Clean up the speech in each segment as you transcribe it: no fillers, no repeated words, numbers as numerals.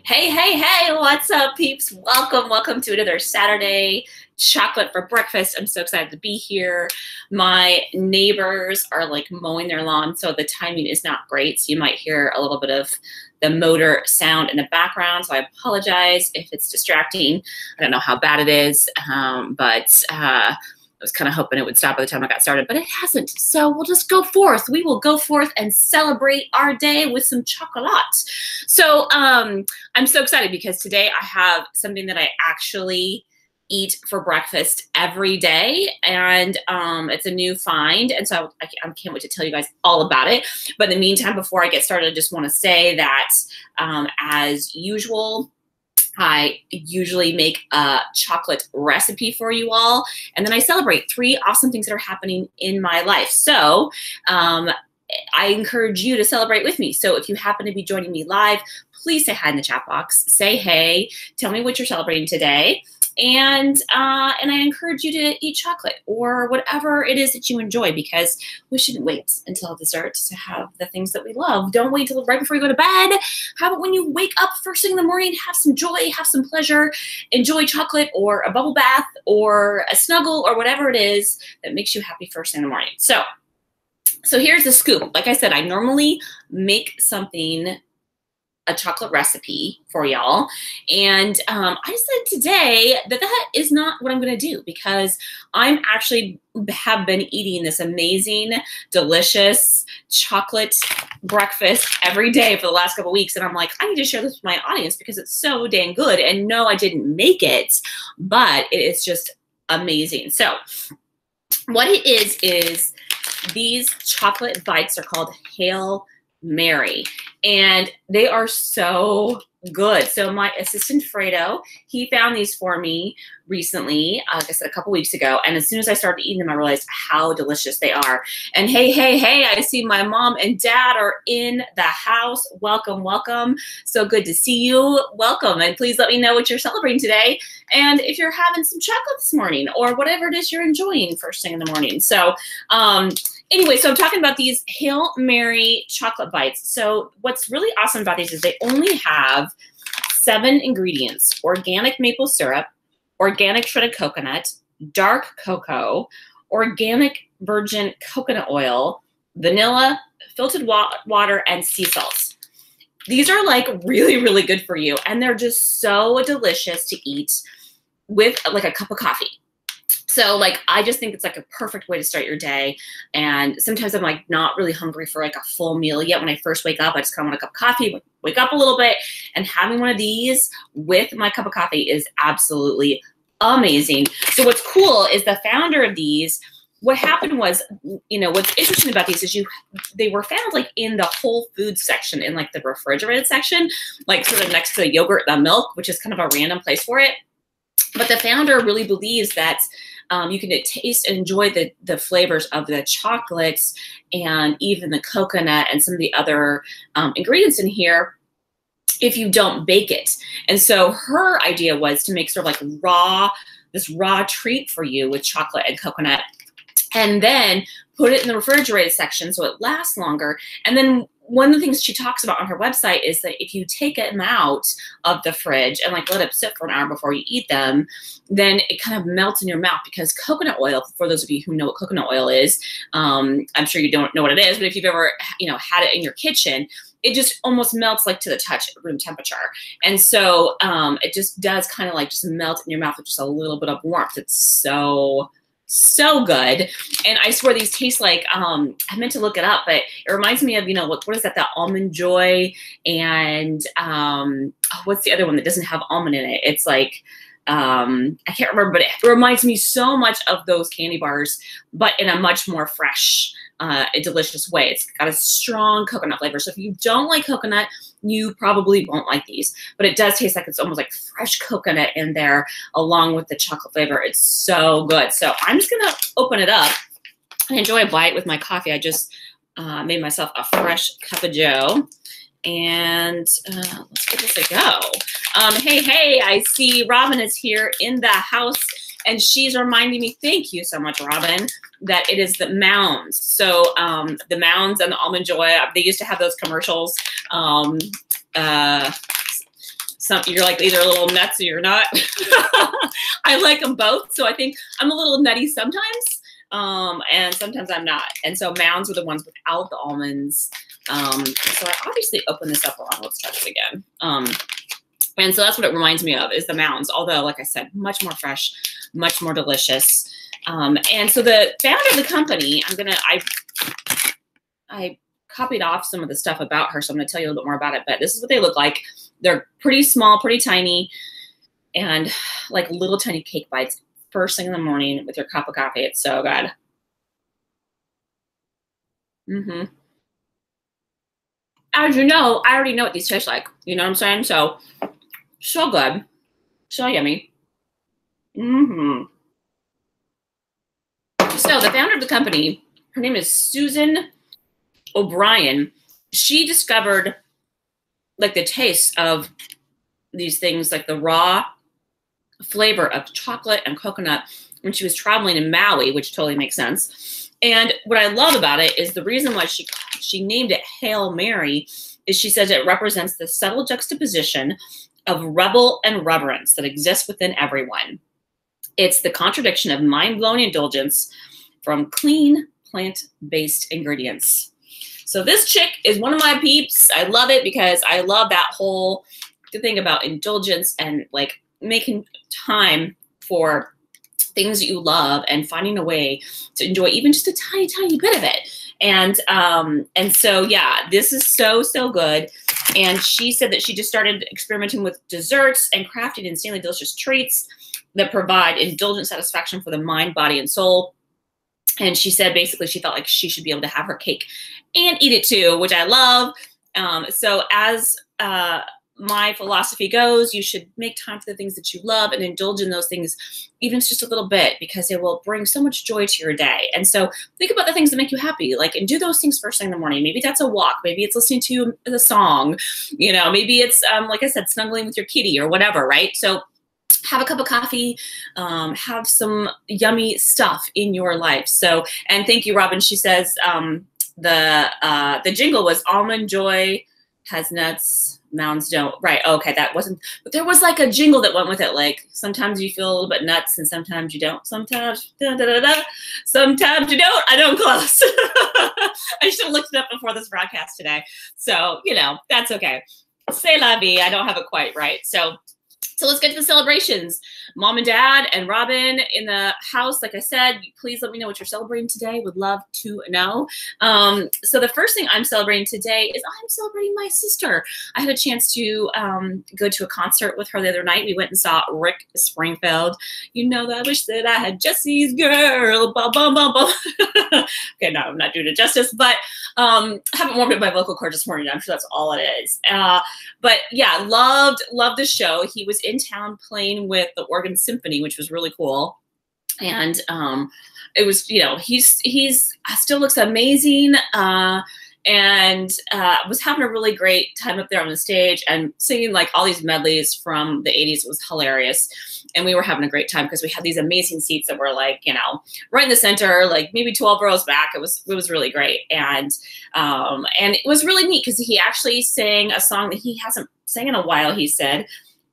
Hey, what's up, peeps? Welcome to another Saturday chocolate for breakfast. I'm so excited to be here. My neighbors are like mowing their lawn, so the timing is not great. So you might hear a little bit of the motor sound in the background. So I apologize if it's distracting. I don't know how bad it is, but I was kind of hoping it would stop by the time I got started, but it hasn't. So we'll just go forth. We will go forth and celebrate our day with some chocolate. So I'm so excited because today I have something that I actually eat for breakfast every day, and it's a new find, and so I can't wait to tell you guys all about it. But in the meantime, before I get started, I just want to say that as usual, I usually make a chocolate recipe for you all, and then I celebrate 3 awesome things that are happening in my life. So I encourage you to celebrate with me. So if you happen to be joining me live, please say hi in the chat box. Say hey, tell me what you're celebrating today. And I encourage you to eat chocolate or whatever it is that you enjoy, because we shouldn't wait until dessert to have the things that we love. Don't wait until right before you go to bed. How about when you wake up first thing in the morning, have some joy, have some pleasure, enjoy chocolate or a bubble bath or a snuggle or whatever it is that makes you happy first thing in the morning. So here's the scoop. Like I said, I normally make something, a chocolate recipe for y'all. And I decided today that is not what I'm going to do, because I'm actually have been eating this amazing, delicious chocolate breakfast every day for the last couple of weeks. And I'm like, I need to share this with my audience because it's so dang good. And no, I didn't make it, but it is just amazing. So what it is these chocolate bites are called Hail Mary, and they are so good. So my assistant Fredo, he found these for me recently, like I said, a couple weeks ago. And as soon as I started eating them, I realized how delicious they are. And hey, I see my mom and dad are in the house. Welcome. So good to see you. Welcome. And please let me know what you're celebrating today. And if you're having some chocolate this morning or whatever it is you're enjoying first thing in the morning. So, anyway, so I'm talking about these Hail Mary chocolate bites. So what's really awesome about these is they only have 7 ingredients: organic maple syrup, organic shredded coconut, dark cocoa, organic virgin coconut oil, vanilla, filtered water, and sea salt. These are like really good for you, and they're just so delicious to eat with like a cup of coffee. So like, I just think it's like a perfect way to start your day. And sometimes I'm like not really hungry for like a full meal yet. When I first wake up, I just kind of want a cup of coffee, wake up a little bit, and having one of these with my cup of coffee is absolutely amazing. So what's cool is the founder of these, what happened was, you know, what's interesting about these is they were found like in the Whole Foods section, in like the refrigerated section, like sort of next to the yogurt and the milk, which is kind of a random place for it. But the founder really believes that you can taste and enjoy the flavors of the chocolates and even the coconut and some of the other ingredients in here if you don't bake it. And so her idea was to make sort of like this raw treat for you with chocolate and coconut, and then put it in the refrigerated section so it lasts longer. And then one of the things she talks about on her website is that if you take them out of the fridge and like let it sit for an hour before you eat them, then it kind of melts in your mouth, because coconut oil, for those of you who know what coconut oil is, I'm sure you don't know what it is, but if you've ever, you know, had it in your kitchen, it just almost melts like to the touch at room temperature. And so it just does kind of like just melt in your mouth with just a little bit of warmth. It's so good. And I swear these taste like, I meant to look it up, but it reminds me of, you know, what is that, the Almond Joy, and what's the other one that doesn't have almond in it? It's like, I can't remember, but it reminds me so much of those candy bars, but in a much more fresh, a delicious way. It's got a strong coconut flavor. So if you don't like coconut, you probably won't like these, but it does taste like it's almost like fresh coconut in there along with the chocolate flavor. It's so good. So I'm just going to open it up and enjoy a bite with my coffee. I just made myself a fresh cup of joe, and let's give this a go. Hey, I see Robin is here in the house, and she's reminding me, thank you so much, Robin, that it is the Mounds. So the Mounds and the Almond Joy, they used to have those commercials. you're like either a little nuts or you're not. I like them both. So I think I'm a little nutty sometimes, and sometimes I'm not. And so Mounds are the ones without the almonds. So I obviously opened this up wrong. Let's try this again. And so that's what it reminds me of, is the Mounds. Although, like I said, much more fresh, much more delicious. And so the founder of the company, I copied off some of the stuff about her, so I'm going to tell you a little bit more about it. But this is what they look like. They're pretty small, pretty tiny, and like little tiny cake bites first thing in the morning with your cup of coffee. It's so good. As you know, I already know what these taste like. You know what I'm saying? So good. So yummy. So the founder of the company, her name is Susan O'Brien. She discovered like the taste of these things, like the raw flavor of chocolate and coconut, when she was traveling in Maui, which totally makes sense. And what I love about it is the reason why she named it Hail Mary is she says it represents the subtle juxtaposition of rebel and reverence that exists within everyone. It's the contradiction of mind-blowing indulgence from clean plant-based ingredients. So this chick is one of my peeps. I love it because I love that whole thing about indulgence and like making time for things that you love and finding a way to enjoy even just a tiny, tiny bit of it. And so, yeah, this is so, so good. And she said that she just started experimenting with desserts and crafting insanely delicious treats that provide indulgent satisfaction for the mind, body, and soul. And she said basically she felt like she should be able to have her cake and eat it too, which I love. So as my philosophy goes, you should make time for the things that you love and indulge in those things, even if it's just a little bit, because it will bring so much joy to your day. And so think about the things that make you happy, like, and do those things first thing in the morning. Maybe that's a walk. Maybe it's listening to the song, you know, maybe it's, like I said, snuggling with your kitty or whatever, right? So have a cup of coffee, have some yummy stuff in your life. So, and thank you, Robin. She says, the jingle was almond joy has nuts, Mounds don't. Right. Okay. That wasn't, but there was like a jingle that went with it. Like sometimes you feel a little bit nuts and sometimes you don't. Sometimes, sometimes you don't. I don't close. I should have looked it up before this broadcast today. So, you know, that's okay. C'est la vie. I don't have it quite right. So let's get to the celebrations. Mom and Dad and Robin in the house. Like I said, please let me know what you're celebrating today. Would love to know. So the first thing I'm celebrating today is I'm celebrating my sister. I had a chance to go to a concert with her the other night. We went and saw Rick Springfield. You know that I wish that I had Jesse's girl. Bum, bum, bum, bum. Okay, no, I'm not doing it justice, but I haven't warmed up my vocal cord this morning. I'm sure that's all it is. But yeah, loved the show. He was in town playing with the organ symphony, which was really cool. And it was, you know, he's still looks amazing. And was having a really great time up there on the stage and singing like all these medleys from the 80s. It was hilarious. And we were having a great time because we had these amazing seats that were like, you know, right in the center, like maybe 12 rows back. It was really great. And it was really neat because he actually sang a song that he hasn't sang in a while, he said,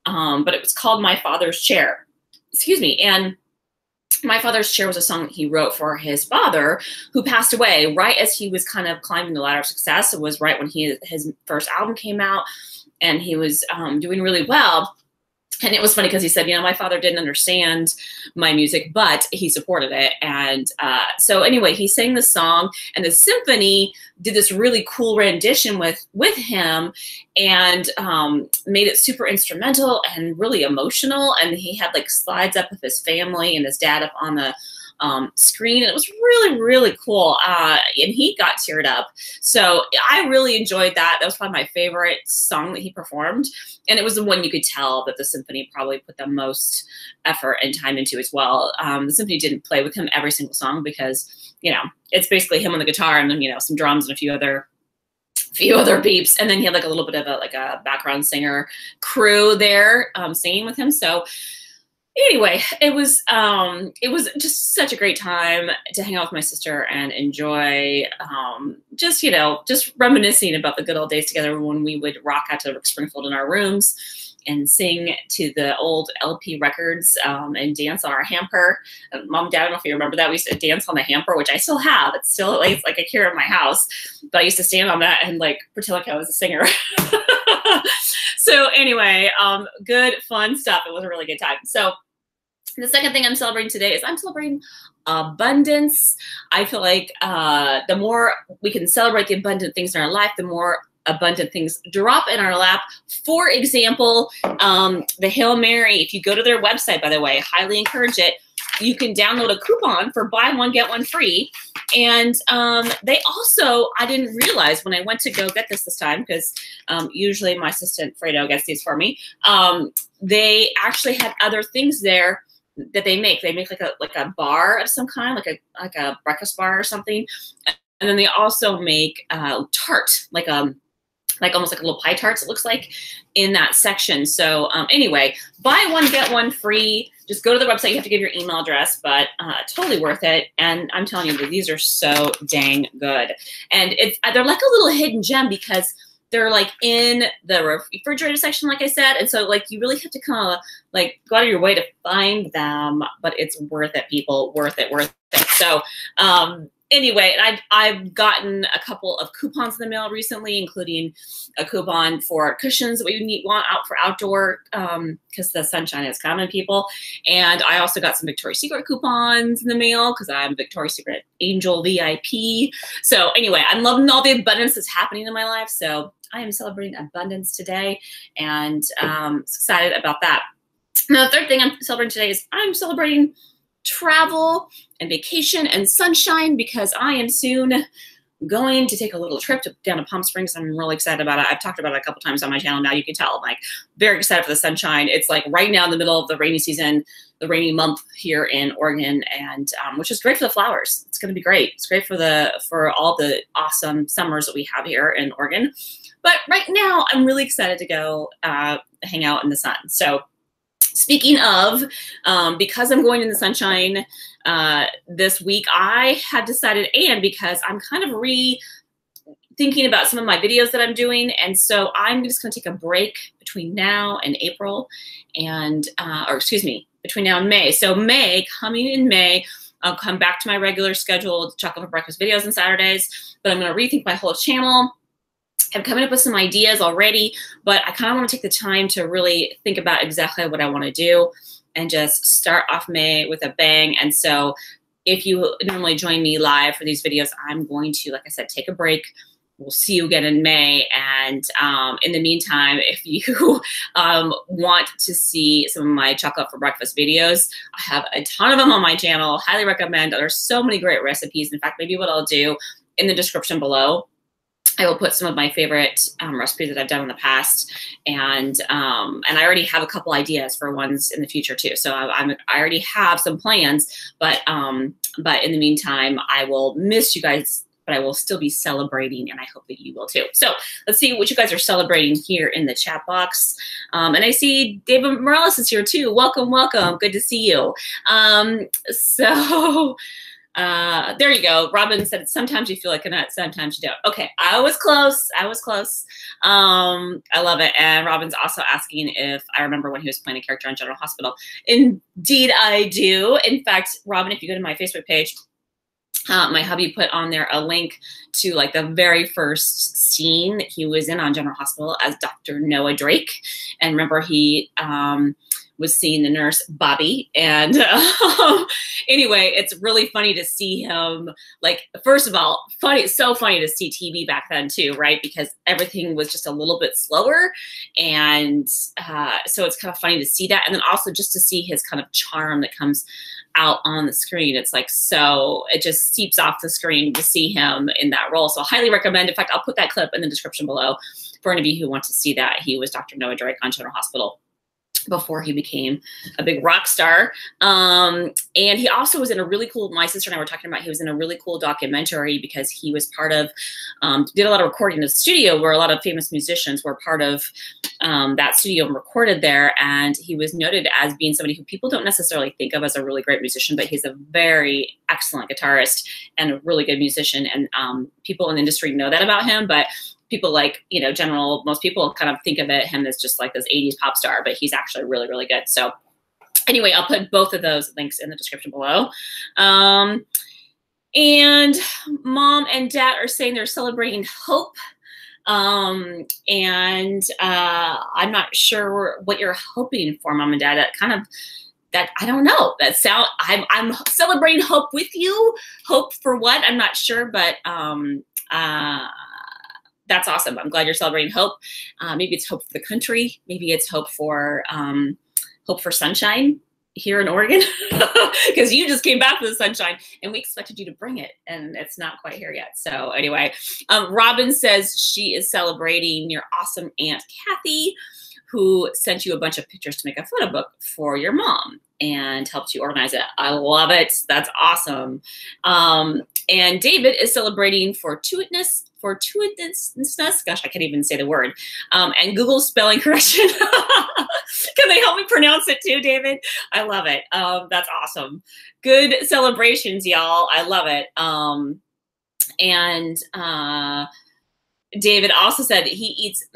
but it was called My Father's Chair. Excuse me. And My Father's Chair was a song that he wrote for his father, who passed away right as he was kind of climbing the ladder of success. It was right when his first album came out, and he was doing really well. And it was funny because he said, you know, my father didn't understand my music, but he supported it. And so anyway, he sang the song, and the symphony did this really cool rendition with him, and made it super instrumental and really emotional. And he had like slides up of his family and his dad up on the screen. And it was really, really cool. And he got teared up. So I really enjoyed that. That was probably my favorite song that he performed. And it was the one you could tell that the symphony probably put the most effort and time into as well. The symphony didn't play with him every single song because, you know, it's basically him on the guitar and then, you know, some drums and a few other peeps. And then he had like a little bit of a background singer crew there singing with him. So Anyway, it was just such a great time to hang out with my sister and enjoy just, you know, just reminiscing about the good old days together when we would rock out to Springfield in our rooms and sing to the old LP records and dance on our hamper. Mom and Dad, I don't know if you remember that. We used to dance on the hamper, which I still have. It's still like a here in my house. But I used to stand on that and like pretend like I was a singer. So anyway, good, fun stuff. It was a really good time. So the second thing I'm celebrating today is I'm celebrating abundance. I feel like the more we can celebrate the abundant things in our life, the more abundant things drop in our lap. For example, the Hail Mary, if you go to their website, by the way, I highly encourage it. You can download a coupon for buy one, get one free. And they also, I didn't realize when I went to go get this time, because usually my assistant Fredo gets these for me. They actually had other things there that they make. They make like a bar of some kind, like a breakfast bar or something. And then they also make tart, like almost like a little pie tarts, it looks like, in that section. So anyway, buy one, get one free. Just go to the website. You have to give your email address, but totally worth it. And I'm telling you that these are so dang good. And they're like a little hidden gem because they're like in the refrigerator section, like I said. And so like you really have to kind of like go out of your way to find them, but it's worth it, people. Worth it. So anyway, I've gotten a couple of coupons in the mail recently, including a coupon for cushions that we want out for outdoor because the sunshine is coming, people. And I also got some Victoria's Secret coupons in the mail because I'm Victoria's Secret Angel VIP. So anyway, I'm loving all the abundance that's happening in my life. So I am celebrating abundance today and excited about that. Now, the third thing I'm celebrating today is I'm celebrating travel and vacation and sunshine because I am soon going to take a little trip down to Palm Springs. I'm really excited about it. I've talked about it a couple times on my channel now. You can tell I'm like very excited for the sunshine. It's like right now in the middle of the rainy season, the rainy month here in Oregon, and which is great for the flowers. It's going to be great. It's great for all the awesome summers that we have here in Oregon. But right now, I'm really excited to go hang out in the sun. So speaking of, because I'm going in the sunshine this week, I have decided, and because I'm kind of thinking about some of my videos that I'm doing, and so I'm just going to take a break between now and April, and between now and May. So coming in May, I'll come back to my regular scheduled chocolate for breakfast videos on Saturdays, but I'm going to rethink my whole channel. I'm coming up with some ideas already, but I kind of want to take the time to really think about exactly what I want to do and just start off May with a bang. And so if you normally join me live for these videos, I'm going to, like I said, take a break. We'll see you again in May. And in the meantime, if you want to see some of my chocolate for breakfast videos, I have a ton of them on my channel. Highly recommend. There's so many great recipes. In fact, maybe what I'll do in the description below, I will put some of my favorite recipes that I've done in the past, and I already have a couple ideas for ones in the future too. So I already have some plans, but in the meantime, I will miss you guys, but I will still be celebrating, and I hope that you will too. So let's see what you guys are celebrating here in the chat box. And I see David Morales is here too. Welcome, welcome. Good to see you. There you go. Robin said, sometimes you feel like a nut, sometimes you don't. Okay, I was close. I love it. And Robin's also asking if I remember when he was playing a character on General Hospital. Indeed, I do. In fact, Robin, if you go to my Facebook page, my hubby put on there a link to like the very first scene that he was in on General Hospital as Dr. Noah Drake. And remember, he was seeing the nurse Bobby. And anyway, it's really funny to see him, like, first of all, so funny to see TV back then too, right? Because everything was just a little bit slower. And so it's kind of funny to see that. And then also just to see his kind of charm that comes out on the screen. It's like, so it just seeps off the screen to see him in that role. So I highly recommend. In fact, I'll put that clip in the description below for any of you who want to see that. He was Dr. Noah Drake on General Hospital. before he became a big rock star. And he also was in a really cool, my sister and I were talking about, he was in a really cool documentary because he was part of, did a lot of recording in the studio where a lot of famous musicians were part of that studio and recorded there. And he was noted as being somebody who people don't necessarily think of as a really great musician, but he's a very excellent guitarist and a really good musician. And people in the industry know that about him, but people like, you know, most people kind of think of him as just like this 80s pop star, but he's actually really, really good. So anyway, I'll put both of those links in the description below. And mom and dad are saying they're celebrating hope. And I'm not sure what you're hoping for, mom and dad. I don't know. I'm celebrating hope with you. Hope for what? I'm not sure, but that's awesome. I'm glad you're celebrating hope. Maybe it's hope for the country. Maybe it's hope for sunshine here in Oregon, because you just came back with the sunshine and we expected you to bring it and it's not quite here yet. So anyway, Robin says she is celebrating your awesome Aunt Kathy, who sent you a bunch of pictures to make a photo book for your mom and helped you organize it. I love it. That's awesome. And David is celebrating fortuitousness. Gosh, I can't even say the word. And Google spelling correction. Can they help me pronounce it too, David? I love it. That's awesome. Good celebrations, y'all. I love it. David also said that he eats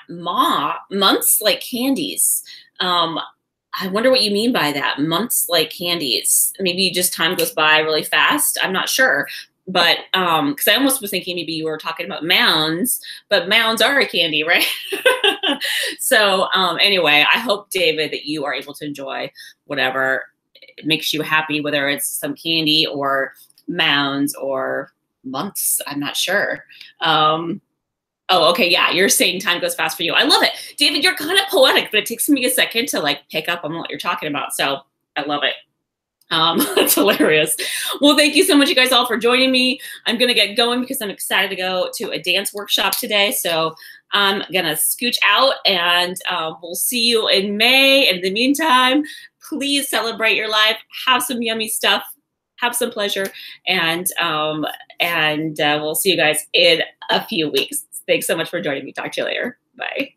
months like candies. I wonder what you mean by that. Months like candies. Maybe just time goes by really fast. I'm not sure. But because I almost was thinking maybe you were talking about Mounds, but Mounds are a candy, right? So anyway, I hope, David, that you are able to enjoy whatever makes you happy, whether it's some candy or Mounds or months. I'm not sure. Oh, okay. Yeah, you're saying time goes fast for you. I love it. David, you're kind of poetic, but it takes me a second to like pick up on what you're talking about. So I love it. That's hilarious. Well, thank you so much, you guys, all for joining me. I'm going to get going because I'm excited to go to a dance workshop today. So I'm going to scooch out and we'll see you in May. And in the meantime, please celebrate your life. Have some yummy stuff. Have some pleasure. And we'll see you guys in a few weeks. Thanks so much for joining me. Talk to you later. Bye.